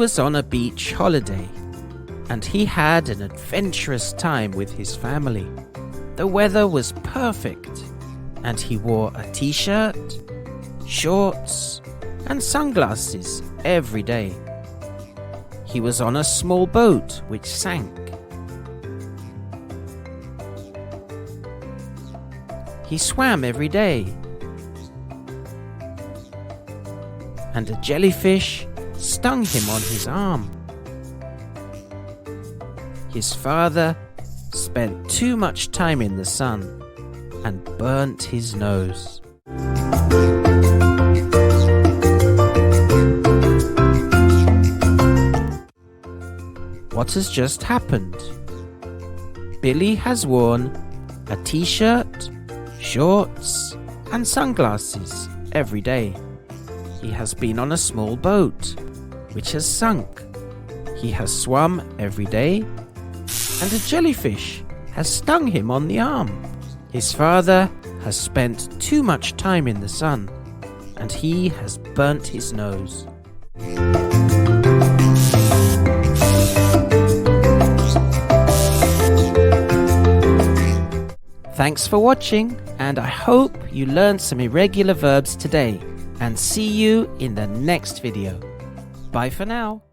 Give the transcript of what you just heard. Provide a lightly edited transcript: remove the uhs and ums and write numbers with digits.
was on a beach holiday, and he had an adventurous time with his family. The weather was perfect, and he wore a t-shirt, shorts, and sunglasses every day. He was on a small boat which sank. He swam every day, and a jellyfish stung him on his arm. His father spent too much time in the sun and burnt his nose. What has just happened? Billy has worn a t-shirt, shorts, and sunglasses every day. He has been on a small boat, which has sunk. He has swum every day, and a jellyfish has stung him on the arm. His father has spent too much time in the sun, and he has burnt his nose. Thanks for watching, and I hope you learned some irregular verbs today, and see you in the next video. Bye for now.